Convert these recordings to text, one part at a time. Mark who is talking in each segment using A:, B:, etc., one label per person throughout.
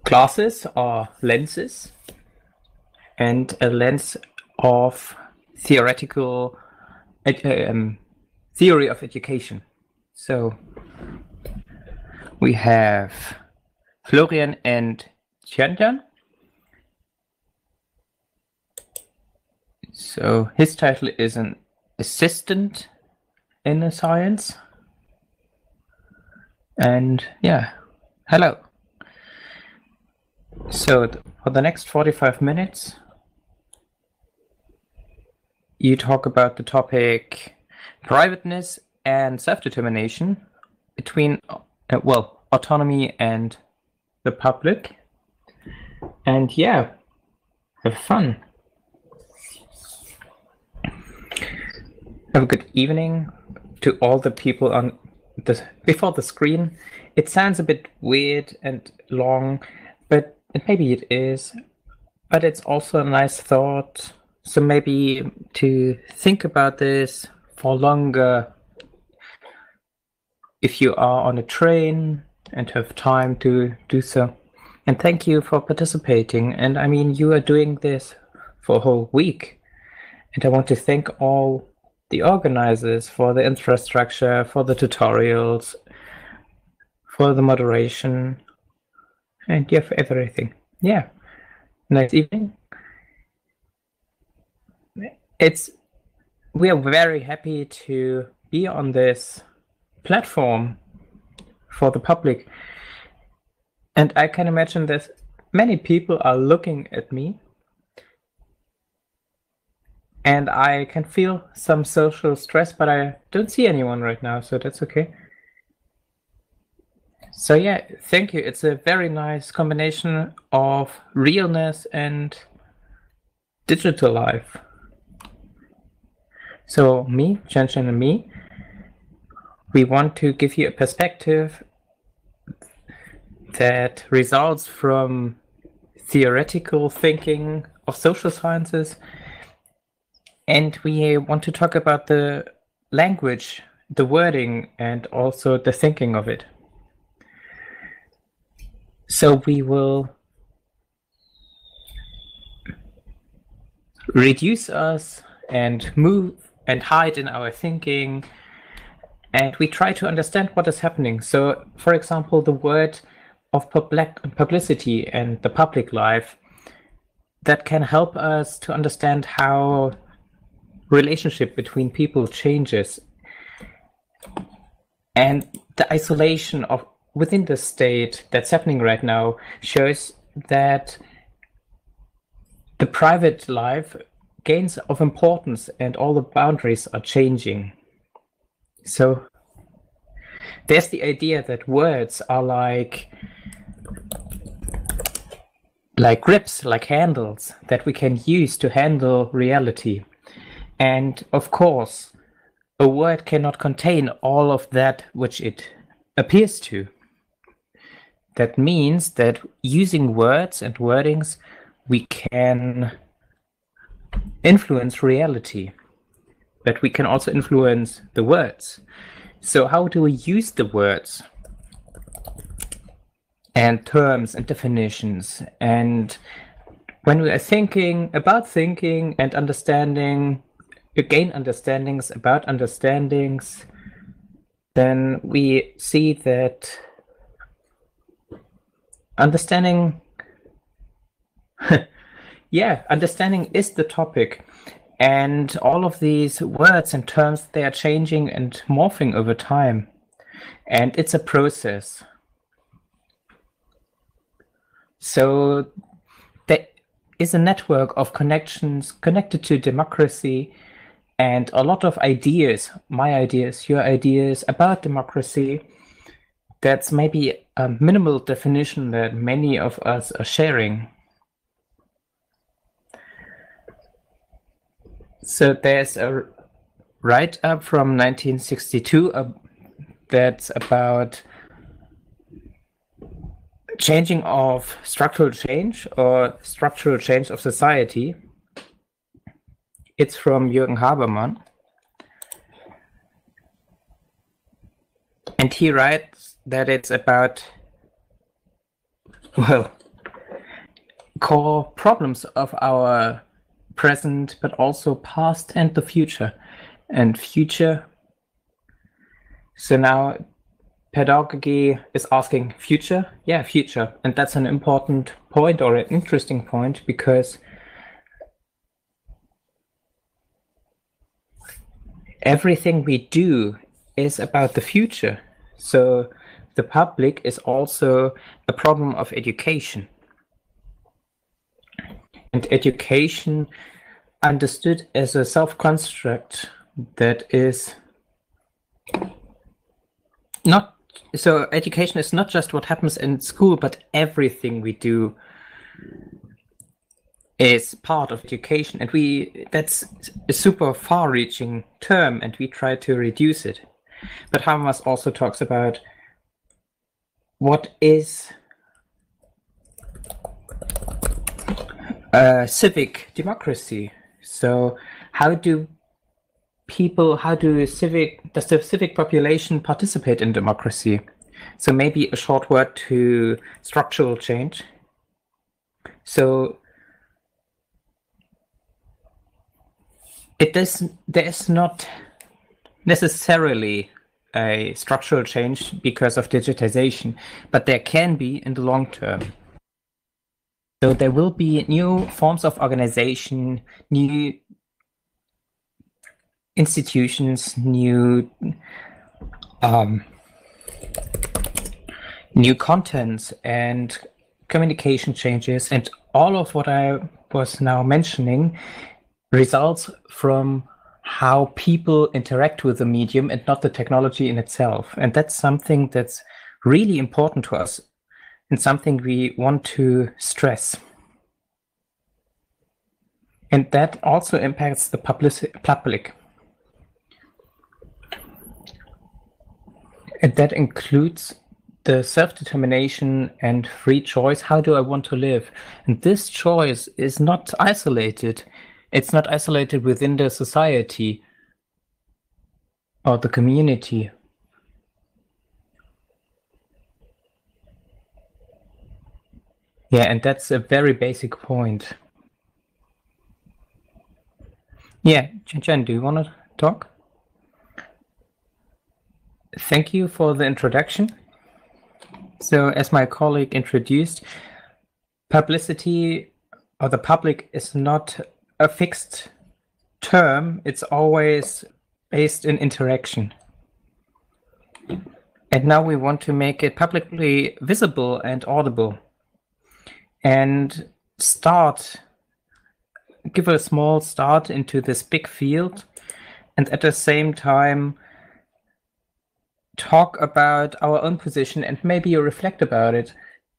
A: glasses or lenses, and a lens of theoretical theory of education. So we have Florian and Tianjan. So his title is an assistant in a science. And yeah, hello. So for the next 45 minutes, you talk about the topic privateness and self-determination between, well, autonomy and the public. And yeah, have fun. Have a good evening to all the people on before the screen. It sounds a bit weird and long, but maybe it is. But it's also a nice thought. So maybe to think about this for longer if you are on a train and have time to do so. And thank you for participating. And I mean, you are doing this for a whole week. And I want to thank all the organizers for the infrastructure, for the tutorials, for the moderation, and yeah, for everything. Yeah, nice evening. We are very happy to be on this platform for the public. And I can imagine that many people are looking at me. And I can feel some social stress, but I don't see anyone right now, so that's okay. So yeah, thank you. It's a very nice combination of realness and digital life. So me, Chen and me, we want to give you a perspective that results from theoretical thinking of social sciences. And we want to talk about the language, the wording, and also the thinking of it. So we will reduce us and move and hide in our thinking. And we try to understand what is happening. So, for example, the word of publicity and the public life, that can help us to understand how relationship between people changes, and the isolation of within the state that's happening right now shows that the private life gains of importance and all the boundaries are changing. So there's the idea that words are like grips, like handles that we can use to handle reality. And of course, a word cannot contain all of that which it appears to. That means that using words and wordings, we can influence reality, but we can also influence the words. So how do we use the words and terms and definitions? And when we are thinking about thinking and understanding, gain understandings about understandings, then we see that understanding, yeah, understanding is the topic. And all of these words and terms, they are changing and morphing over time. And it's a process. So there is a network of connections connected to democracy, and a lot of ideas, my ideas, your ideas about democracy. That's maybe a minimal definition that many of us are sharing. So there's a write-up from 1962 that's about changing of structural change or structural change of society. It's from Jürgen Habermas. And he writes that it's about, well, core problems of our present, but also past and the future. And future, so now pedagogy is asking future? Yeah, future. And that's an important point, or an interesting point, because everything we do is about the future. So the public is also a problem of education. And education understood as a self-construct that is not, so education is not just what happens in school, but everything we do is part of education. And that's a super far-reaching term, and we try to reduce it. But Habermas also talks about what is civic democracy. So does the civic population participate in democracy? So maybe a short word to structural change. So there's not necessarily a structural change because of digitization, but there can be in the long term. So there will be new forms of organization, new institutions, new contents and communication changes, and all of what I was now mentioning results from how people interact with the medium and not the technology in itself. And that's something that's really important to us and something we want to stress. And that also impacts the public. And that includes the self-determination and free choice. How do I want to live? And this choice is not isolated. It's not isolated within the society or the community. Yeah, and that's a very basic point. Yeah, Chen, do you want to talk? Thank you for the introduction. So as my colleague introduced, publicity or the public is not a fixed term. It's always based in interaction. And now we want to make it publicly visible and audible, and give a small start into this big field, and at the same time talk about our own position and maybe reflect about it.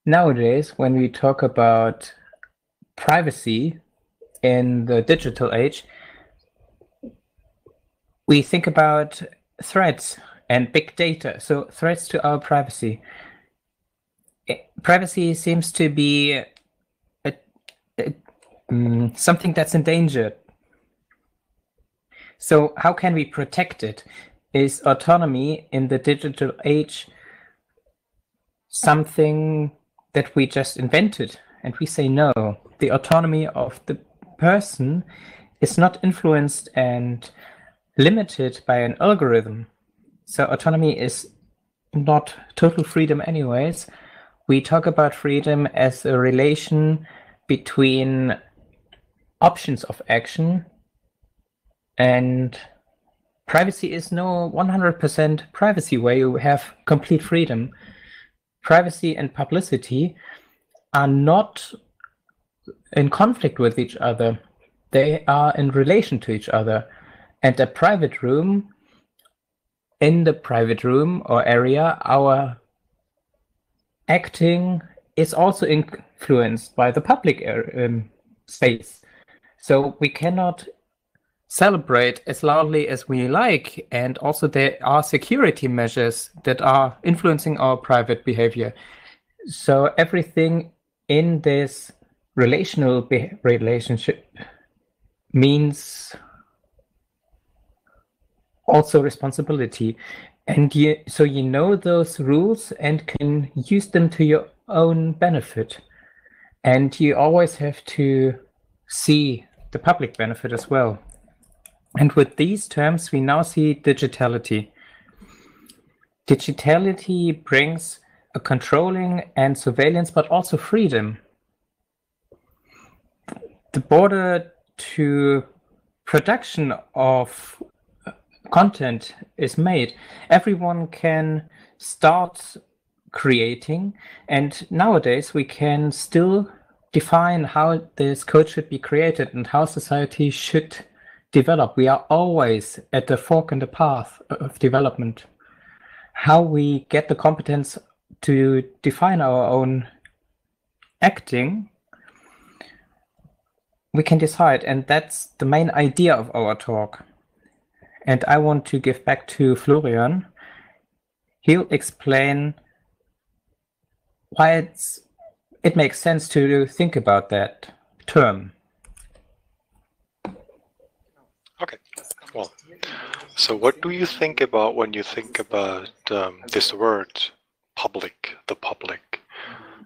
A: Nowadays, when we talk about privacy in the digital age, we think about threats and big data. So threats to our privacy. Privacy seems to be something that's endangered. So how can we protect it? Is autonomy in the digital age something that we just invented? And we say no. The autonomy of the person is not influenced and limited by an algorithm. So autonomy is not total freedom anyways. We talk about freedom as a relation between options of action, and privacy is no 100% privacy where you have complete freedom. Privacy and publicity are not in conflict with each other. They are in relation to each other. And a private room, in the private room or area, our acting is also influenced by the public space. So we cannot celebrate as loudly as we like, and also there are security measures that are influencing our private behavior. So everything in this relationship means also responsibility. And so you know those rules and can use them to your own benefit. And you always have to see the public benefit as well. And with these terms, we now see digitality. Digitality brings a controlling and surveillance, but also freedom. The border to production of content is made. Everyone can start creating, and nowadays we can still define how this code should be created and how society should develop. We are always at the fork in the path of development. How we get the competence to define our own acting, we can decide, and that's the main idea of our talk. And I want to give back to Florian. He'll explain why it makes sense to think about that term.
B: Okay, well, so what do you think about when you think about this word, public, the public?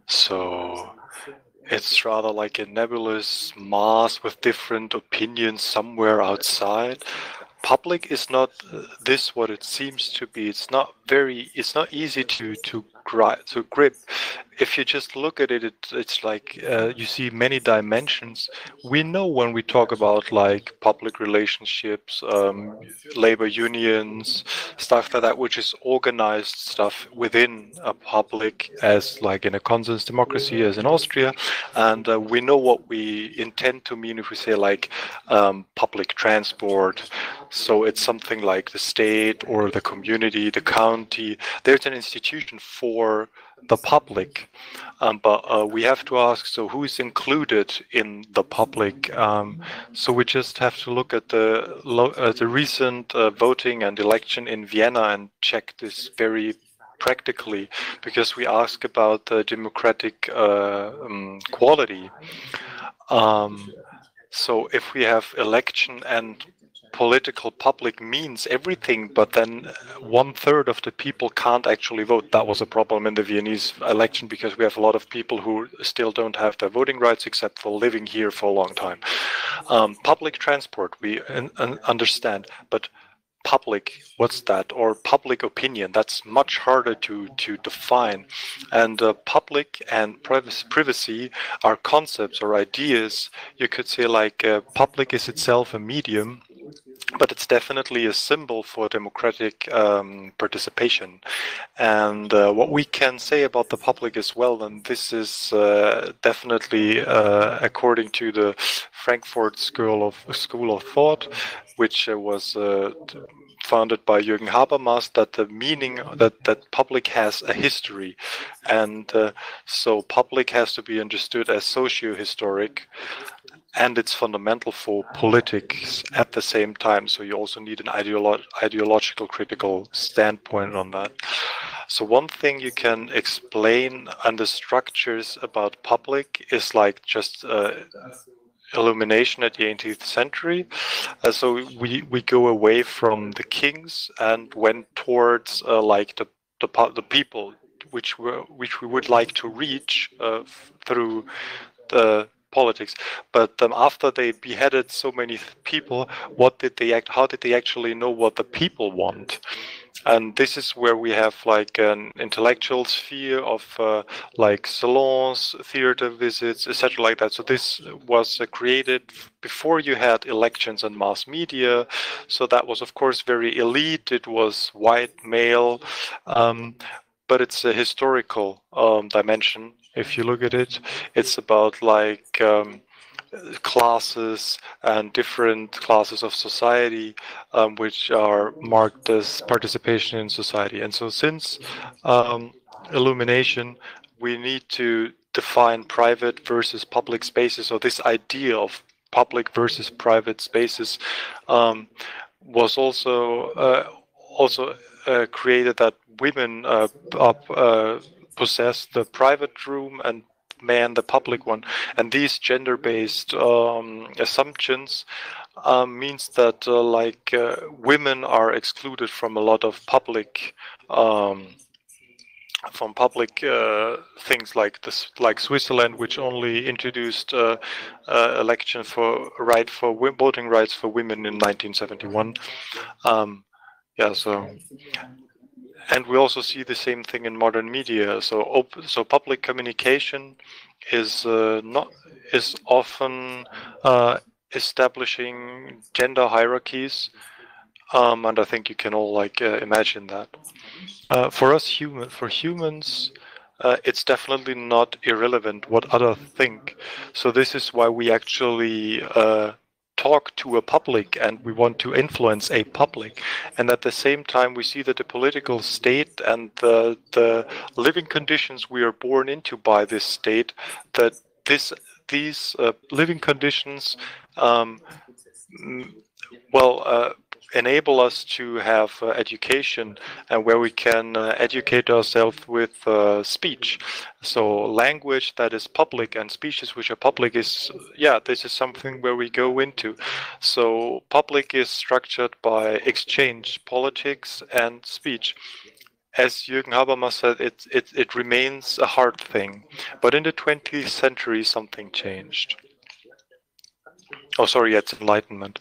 B: So it's rather like a nebulous mass with different opinions somewhere outside. Public is not this what it seems to be. It's not easy to grip. If you just look at it, it's like you see many dimensions. We know when we talk about like public relationships, labor unions, stuff like that, which is organized stuff within a public, as like in a consens democracy as in Austria, and we know what we intend to mean if we say like public transport. So it's something like the state or the community, the county. There's an institution for the public, but we have to ask, so who is included in the public? So we just have to look at the recent voting and election in Vienna and check this very practically, because we ask about the democratic quality. So if we have election and political public means everything, but then 1/3 of the people can't actually vote. That was a problem in the Viennese election, because we have a lot of people who still don't have their voting rights except for living here for a long time. Public transport, we understand, but public, what's that? Or public opinion, that's much harder to define. And public and privacy are concepts or ideas. You could say like public is itself a medium, but it's definitely a symbol for democratic participation. And what we can say about the public as well, and this is definitely according to the Frankfurt School of Thought, which was founded by Jürgen Habermas, that the meaning that public has a history, and so public has to be understood as socio-historic, and it's fundamental for politics at the same time. So you also need an ideological critical standpoint on that. So one thing you can explain under structures about public is like just illumination at the 18th century. So we go away from the kings and went towards like the people, which we would like to reach through the politics. But after they beheaded so many people, how did they actually know what the people want? And this is where we have like an intellectual sphere of like salons, theater visits, etc. like that. So this was created before you had elections and mass media. So that was of course very elite. It was white male, but it's a historical dimension. If you look at it, it's about like classes and different classes of society, which are marked as participation in society. And so since illumination, we need to define private versus public spaces. So this idea of public versus private spaces was also created that women possess the private room and men the public one, and these gender-based assumptions means that women are excluded from a lot of public public things like this, like Switzerland, which only introduced election for voting rights for women in 1971. Yeah, so. And we also see the same thing in modern media. So public communication is often establishing gender hierarchies, and I think you can all imagine that. For humans, it's definitely not irrelevant what others think. So this is why we actually talk to a public, and we want to influence a public. And at the same time, we see that the political state and the living conditions we are born into by this state, that these living conditions enable us to have education, and where we can educate ourselves with speech. So language that is public and speeches which are public is, this is something where we go into. So public is structured by exchange, politics, and speech. As Jürgen Habermas said, it remains a hard thing. But in the 20th century, something changed. Oh, sorry, it's enlightenment,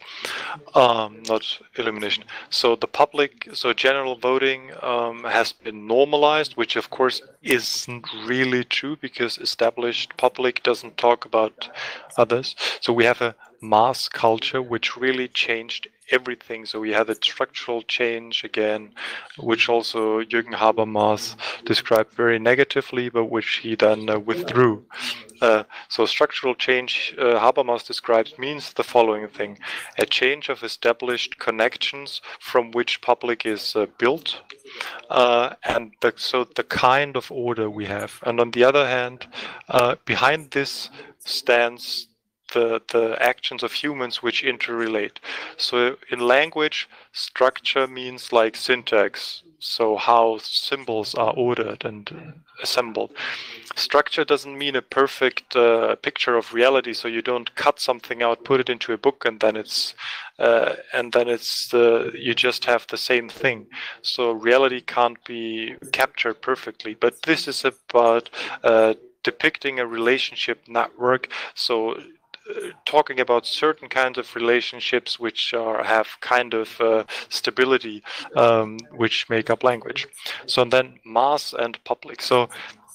B: not illumination. So general voting has been normalized, which of course isn't really true, because established public doesn't talk about others. So we have a mass culture which really changed everything. So we had a structural change again, which also Jürgen Habermas described very negatively, but which he then withdrew. So structural change, Habermas describes, means the following thing: a change of established connections from which public is built, and the kind of order we have. And on the other hand, behind this stands the actions of humans which interrelate. So in language, structure means like syntax, so how symbols are ordered and assembled. Structure doesn't mean a perfect picture of reality, so you don't cut something out, put it into a book, and then you just have the same thing. So reality can't be captured perfectly, but this is about depicting a relationship network. So talking about certain kinds of relationships which have kind of stability, which make up language. So then mass and public. So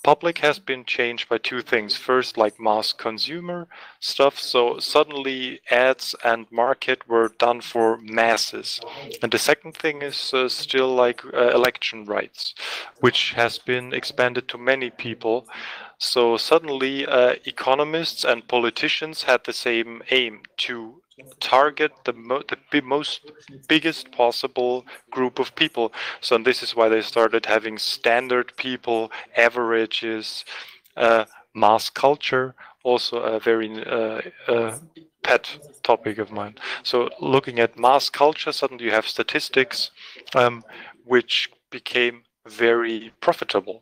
B: public has been changed by two things. First, like mass consumer stuff. So suddenly ads and market were done for masses. And the second thing is still like election rights, which has been expanded to many people. So suddenly economists and politicians had the same aim, to target the biggest possible group of people. So this is why they started having standard people, averages, mass culture, also a very pet topic of mine. So looking at mass culture, suddenly you have statistics, which became very profitable.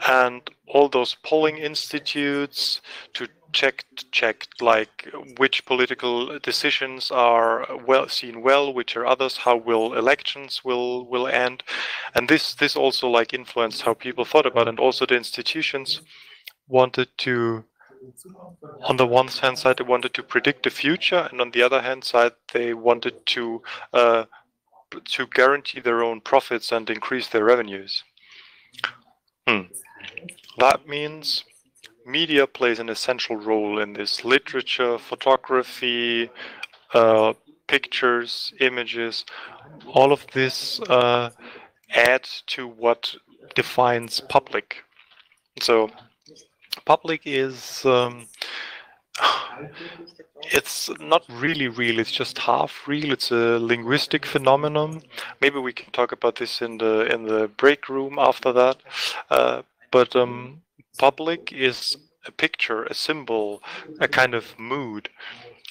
B: And all those polling institutes to check like which political decisions are seen well, which are others, how will elections will end, and this also like influenced how people thought about it. And also the institutions wanted to, on the one hand side, they wanted to predict the future, and on the other hand side, they wanted to guarantee their own profits and increase their revenues. That means media plays an essential role in this. Literature, photography, pictures, images, all of this add to what defines public. So public is it's not really real, it's just half real. It's a linguistic phenomenon. Maybe we can talk about this in the break room after that. But public is a picture, a symbol, a kind of mood,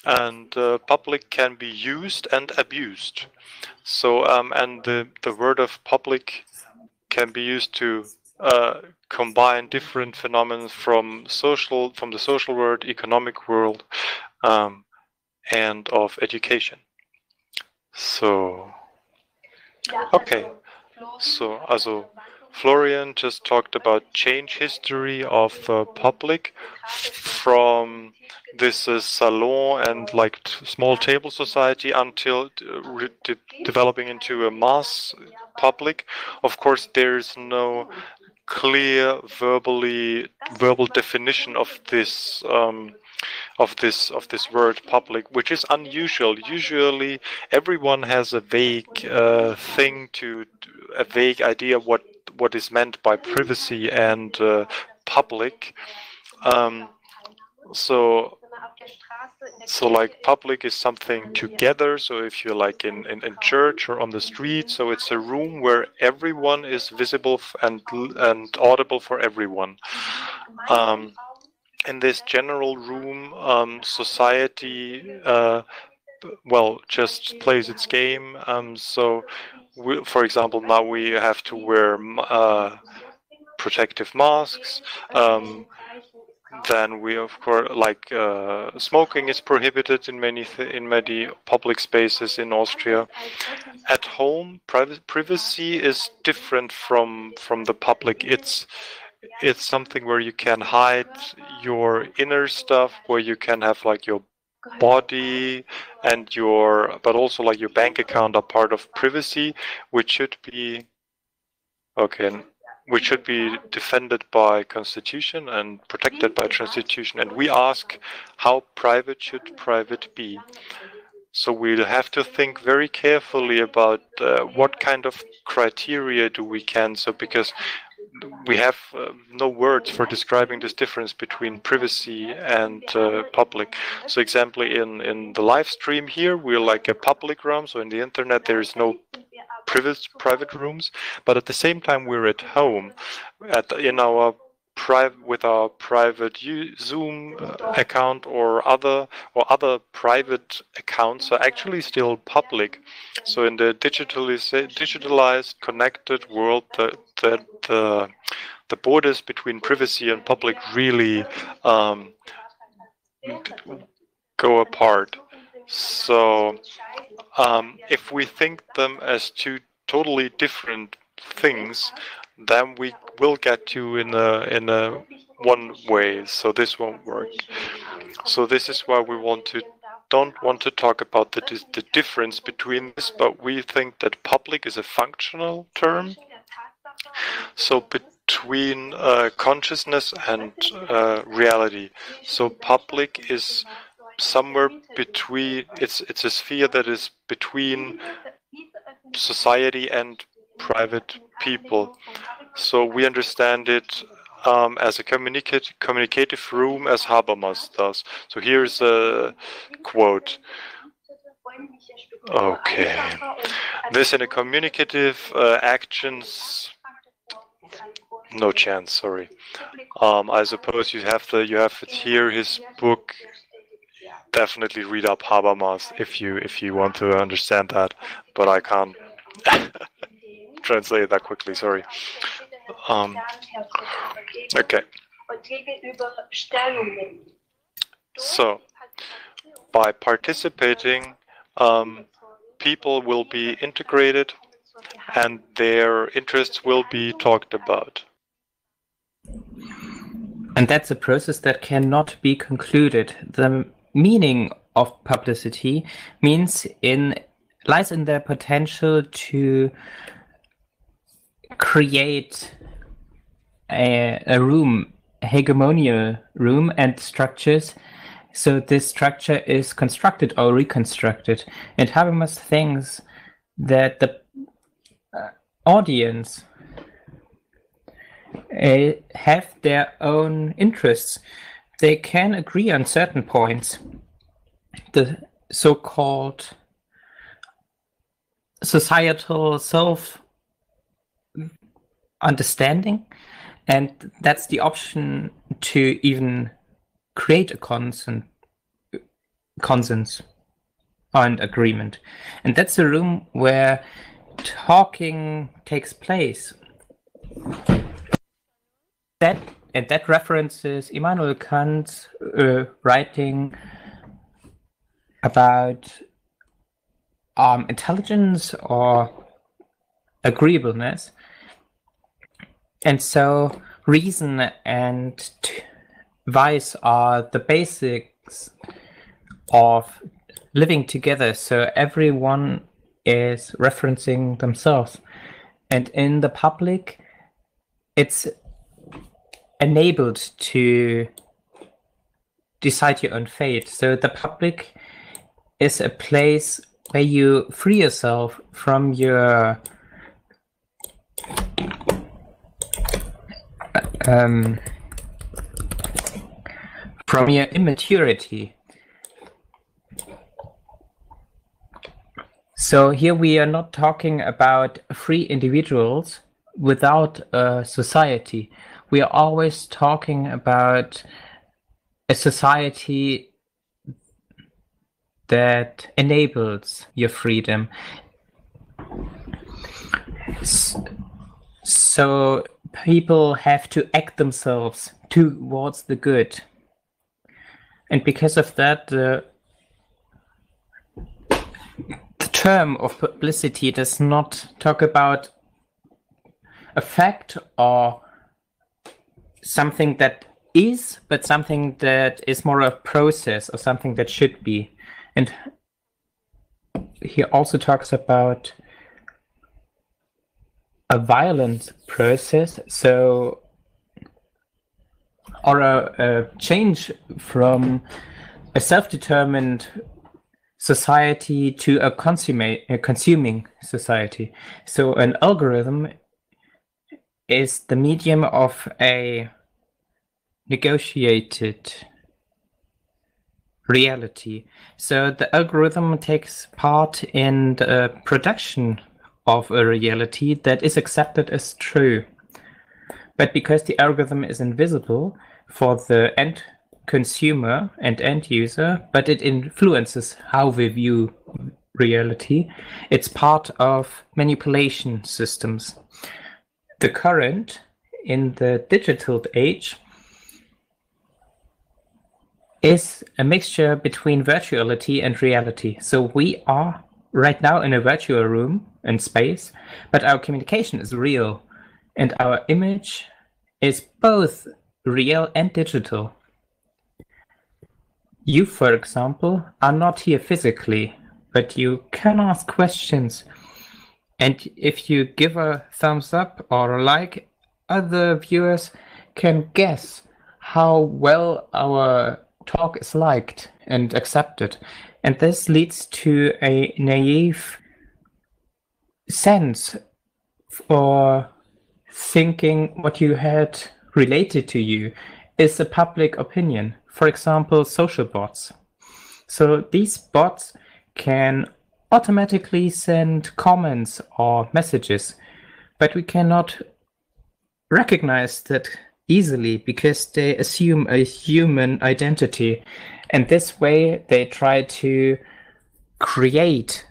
B: and public can be used and abused. So and the word of public can be used to combine different phenomena from the social world, economic world, and of education. So okay, So, also, Florian just talked about change history of public from this salon and like small table society until developing into a mass public. Of course, there's no clear verbal definition of this word public, which is unusual. Usually, everyone has a vague a vague idea what is meant by privacy and public. So like public is something together. So if you're like in church or on the street, so it's a room where everyone is visible and audible for everyone. In this general room, society well just plays its game. So for example, now we have to wear protective masks. Then we, of course, like smoking is prohibited in many public spaces in Austria. At home, privacy is different from the public. It's something where you can hide your inner stuff, where you can have like your body and but also like your bank account are part of privacy, which should be which should be defended by constitution and protected by constitution. And we ask, how private should private be? So we'll have to think very carefully about what kind of criteria do we cancel, because we have no words for describing this difference between privacy and public. So example, in the live stream here, we're like a public room. So in the internet, there is no private rooms, but at the same time, we're at home in our with our private Zoom account or other private accounts are actually still public. So in the digitalized connected world, the borders between privacy and public really go apart. So if we think them as two totally different things, then we will get to in a one way. So this won't work. So this is why we don't want to talk about the difference between this, but we think that public is a functional term. So between consciousness and reality. So public is somewhere between. It's a sphere that is between society and private people. So we understand it as a communicative room, as Habermas does. So here's a quote. Okay, this in a communicative actions. No chance. Sorry. I suppose you have it here. His book. Definitely read up Habermas if you want to understand that, but I can't translate that quickly. Sorry. Okay. So, by participating, people will be integrated and their interests will be talked about.
A: And that's a process that cannot be concluded. The meaning of publicity lies in their potential to create a room, a hegemonial room and structures. So this structure is constructed or reconstructed. And Habermas thinks that the audience have their own interests. They can agree on certain points. The so-called societal self-understanding, and that's the option to even create a consensus and agreement. And that's a room where talking takes place. That references Immanuel Kant's writing about intelligence or agreeableness. And so reason and vice are the basics of living together. So everyone is referencing themselves. And in the public, it's enabled to decide your own fate. So the public is a place where you free yourself from your immaturity. So here we are not talking about free individuals without a society. We are always talking about a society that enables your freedom. So people have to act themselves towards the good. And because of that, the term of publicity does not talk about a fact or something that is, but something that is more a process or something that should be. And he also talks about a violent process, so or a change from a self-determined society to a consuming society. So an algorithm is the medium of a negotiated reality. So the algorithm takes part in the production of a reality that is accepted as true. But because the algorithm is invisible for the end consumer and end user, but it influences how we view reality, it's part of manipulation systems. The current in the digital age is a mixture between virtuality and reality. So we are right now in a virtual room and space, but our communication is real, and our image is both real and digital. You, for example, are not here physically, but you can ask questions. And if you give a thumbs up or a like, other viewers can guess how well our talk is liked and accepted. And this leads to a naive sense for thinking what you had related to you is a public opinion. For example, social bots. So these bots can automatically send comments or messages, but we cannot recognize that easily because they assume a human identity. And this way they try to create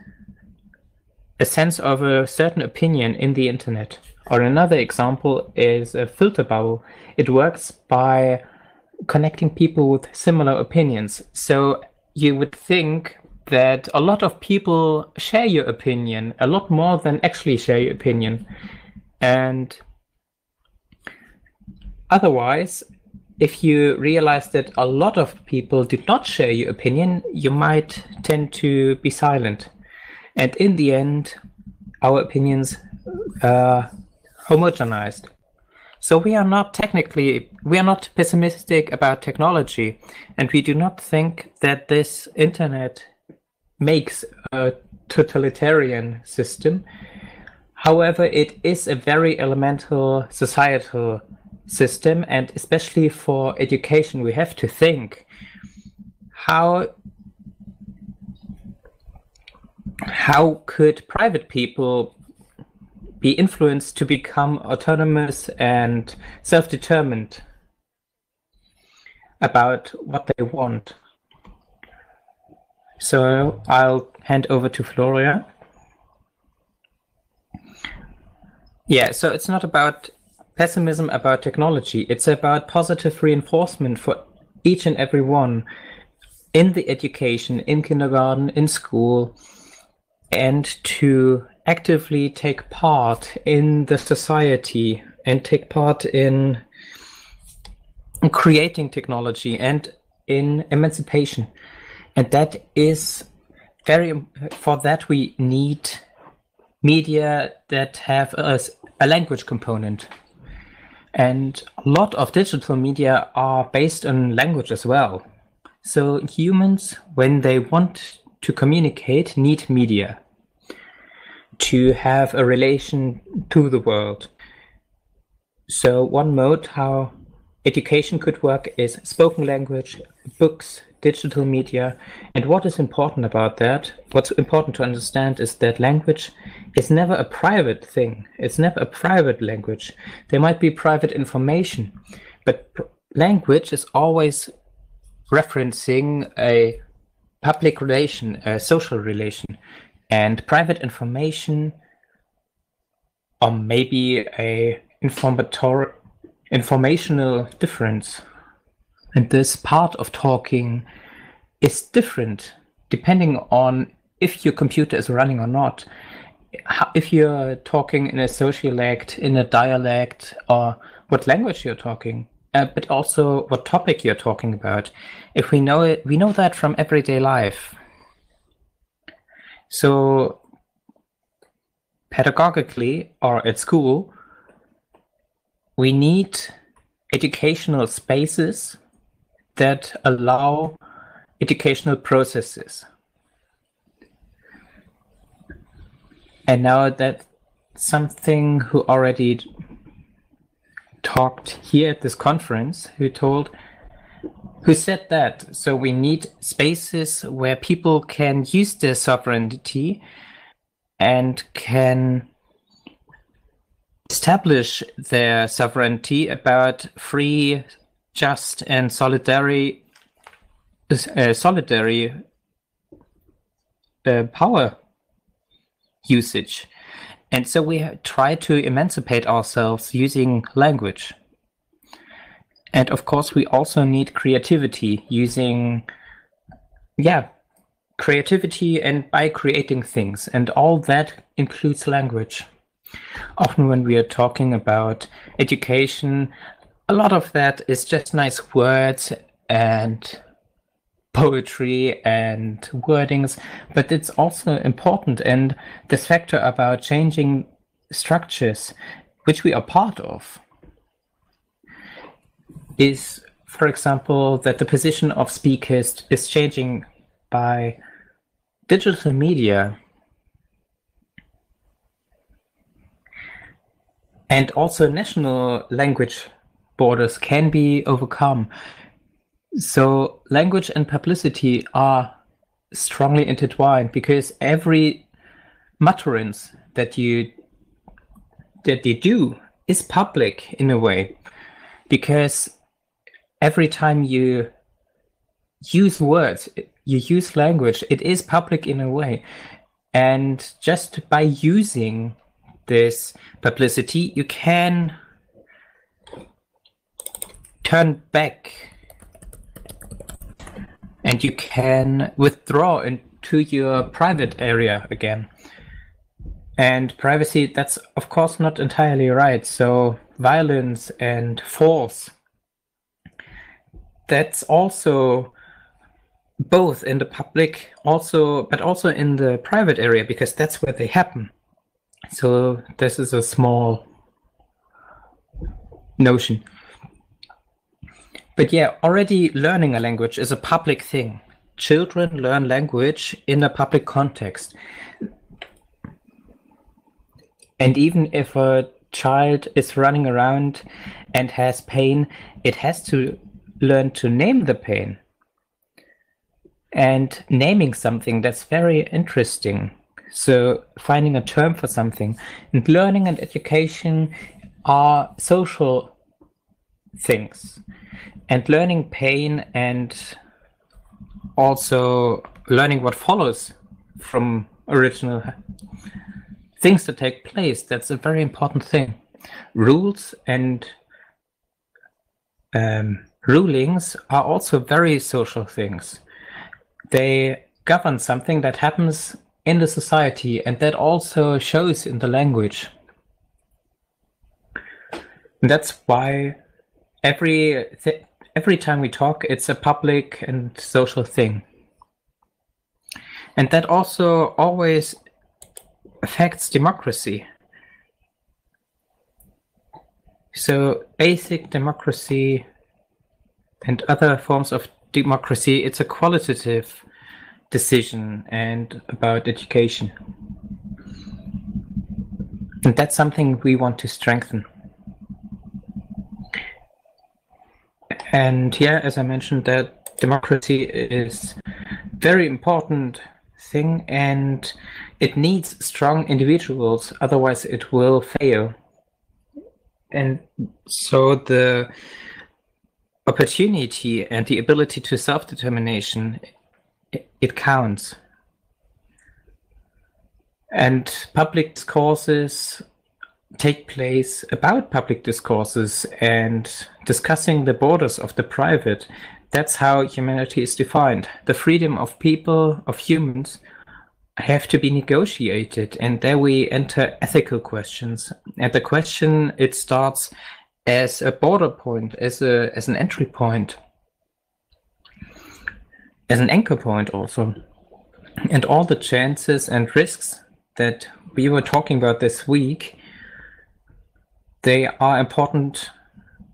A: a sense of a certain opinion in the internet. Or another example is a filter bubble. It works by connecting people with similar opinions. So you would think that a lot of people share your opinion, a lot more than actually share your opinion. And otherwise, if you realize that a lot of people do not share your opinion, you might tend to be silent. And in the end, our opinions are homogenized. So we are not pessimistic about technology, and we do not think that this internet makes a totalitarian system. However, it is a very elemental societal system, and especially for education, we have to think how could private people be influenced to become autonomous and self-determined about what they want. So I'll hand over to Florian. Yeah, so it's not about pessimism about technology. It's about positive reinforcement for each and every one in the education, in kindergarten, in school, and to actively take part in the society and take part in creating technology and in emancipation. And that is for that we need media that have a language component. And a lot of digital media are based on language as well. So humans, when they want to communicate, need media to have a relation to the world. So one mode how education could work is spoken language, books, digital media. And what is important about that, what's important to understand is that language is never a private thing. It's never a private language. There might be private information, but language is always referencing a public relation, a social relation, and private information, or maybe a informational difference. And this part of talking is different depending on if your computer is running or not. If you're talking in a sociolect, in a dialect, or what language you're talking, but also what topic you're talking about. If we know it, we know that from everyday life. So pedagogically or at school, we need educational spaces that allow educational processes. And now that something who already talked here at this conference, who said that. So we need spaces where people can use their sovereignty and can establish their sovereignty about free, just, and solidary power usage. And so we try to emancipate ourselves using language. And of course, we also need creativity using, creativity and by creating things. And all that includes language. Often when we are talking about education, a lot of that is just nice words and poetry and wordings, but it's also important. And this factor about changing structures, which we are part of, is, for example, that the position of speakers is changing by digital media. And also national language borders can be overcome. So language and publicity are strongly intertwined because every mutterance that you do is public in a way, because every time you use words, you use language, it is public in a way. And just by using this publicity, you can turn back and you can withdraw into your private area again. And privacy, that's of course not entirely right. So violence and force, that's also both in the public, but also in the private area, because that's where they happen. So this is a small notion. But yeah, already learning a language is a public thing. Children learn language in a public context. And even if a child is running around and has pain, it has to learn to name the pain. And naming something, that's very interesting. So finding a term for something. And learning and education are social things. And learning pain and also learning what follows from original things that take place, that's a very important thing. Rules and rulings are also very social things. They govern something that happens in the society, and that also shows in the language. And that's why every time we talk, it's a public and social thing. And that also always affects democracy. So basic democracy and other forms of democracy, it's a qualitative decision and about education. And that's something we want to strengthen. And yeah, as I mentioned, that democracy is very important thing, and it needs strong individuals, otherwise it will fail. And so the opportunity and the ability to self-determination, it counts. And public discourses take place about public discourses and discussing the borders of the private. That's how humanity is defined. The freedom of people, of humans, have to be negotiated, and there we enter ethical questions. And the question, it starts as a border point, as an entry point, as an anchor point also. And all the chances and risks that we were talking about this week, they are important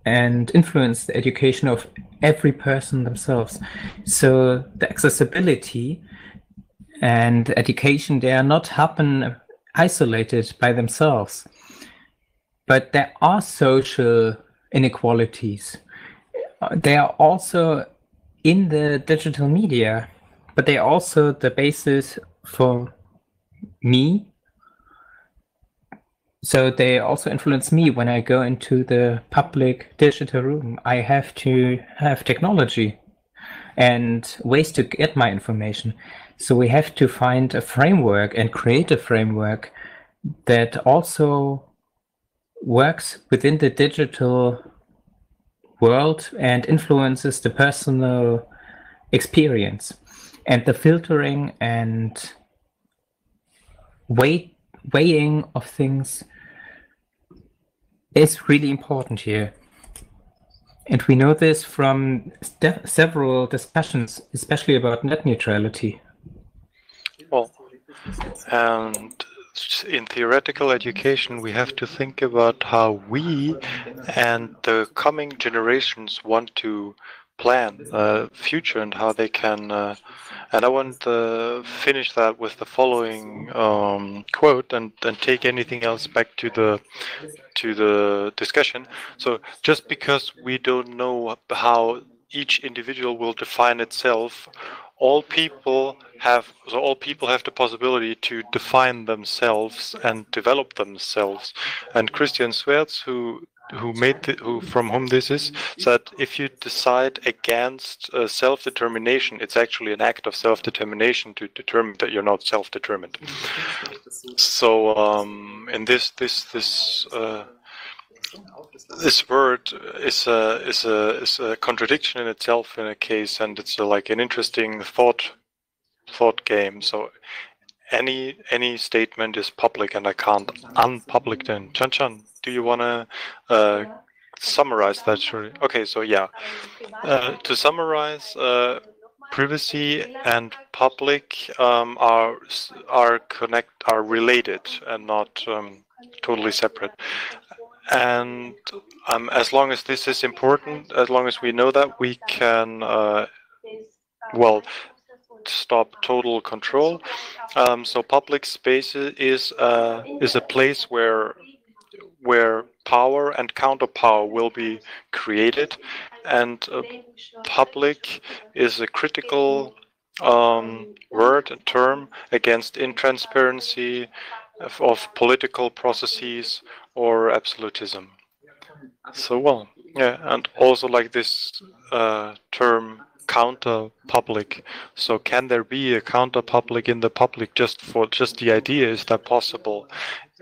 A: and influence the education of every person themselves. So the accessibility and education, they are not happen isolated by themselves, but there are social inequalities. They are also in the digital media, but they are also the basis for me. So they also influence me when I go into the public digital room. I have to have technology and ways to get my information. So we have to find a framework and create a framework that also works within the digital world and influences the personal experience. And the filtering and weighing of things is really important here. And we know this from several discussions, especially about net neutrality.
B: Well, and in theoretical education, we have to think about how we and the coming generations want to plan the future and how they can. And I want to finish that with the following quote, and take anything else back to the discussion. So just because we don't know how each individual will define itself, all people have the possibility to define themselves and develop themselves. And Christian Swerts, from whom this is, said if you decide against self-determination, it's actually an act of self-determination to determine that you're not self-determined. So in this word is a contradiction in itself in a case, and it's like an interesting thought game. So any statement is public, and I can't unpublic them. Chan, do you want to summarize that? Sure. Okay, so yeah, to summarize, privacy and public are related and not totally separate. And as long as this is important, as long as we know that, we can stop total control. So public space is a place where power and counterpower will be created, and public is a critical word and term against intransparency of political processes or absolutism. So yeah, and also like this term counter-public. So can there be a counter-public in the public? Just the idea, is that possible?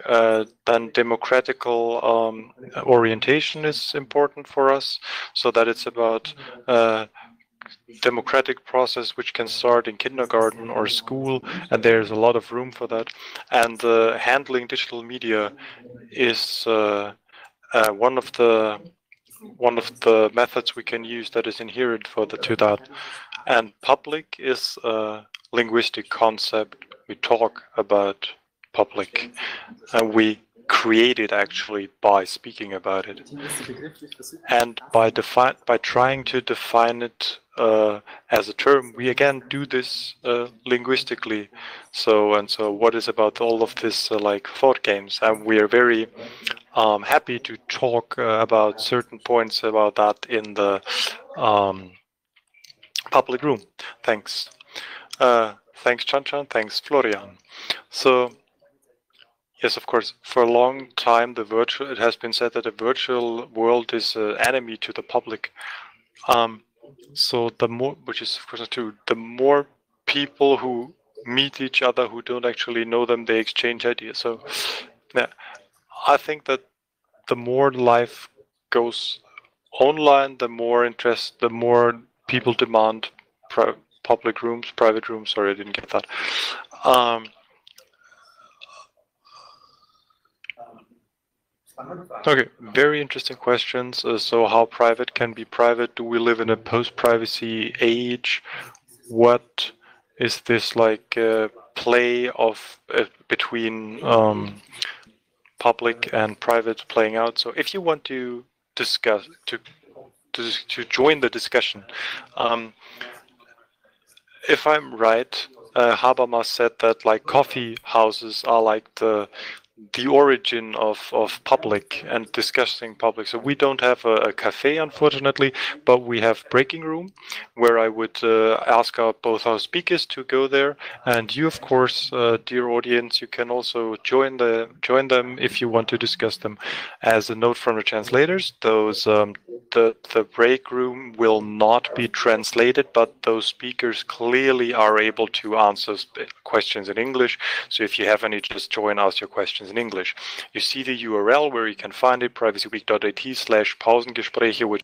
B: Then democratical orientation is important for us, so that it's about democratic process which can start in kindergarten or school, and there's a lot of room for that. And handling digital media is one of the methods we can use that is inherent to that. And public is a linguistic concept. We talk about public, and we create it actually by speaking about it, and by trying to define it as a term. We again do this linguistically. So what is about all of this like thought games, and we are very happy to talk about certain points about that in the public room. Thanks. Thanks, Chan. Thanks, Florian. So, yes, of course, for a long time, it has been said that the virtual world is an enemy to the public. So the more, which is of course not true, the more people who meet each other who don't actually know them, they exchange ideas. So, yeah, I think that the more life goes online, the more people demand private rooms. Sorry, I didn't get that. Okay, very interesting questions. So how private can be private? Do we live in a post-privacy age? What is this like play of between public and private playing out? So if you want to discuss, to join the discussion, if I'm right, Habermas said that like coffee houses are like the origin of public and discussing public. So we don't have a cafe, unfortunately, but we have breaking room, where I would ask both our speakers to go there, and you, of course, dear audience, you can also join them if you want to discuss them. As a note from the translators, those the break room will not be translated, but those speakers clearly are able to answer questions in English. So if you have any, just join, ask your questions in English. You see the URL where you can find it, privacyweek.at/Pausengespräche, which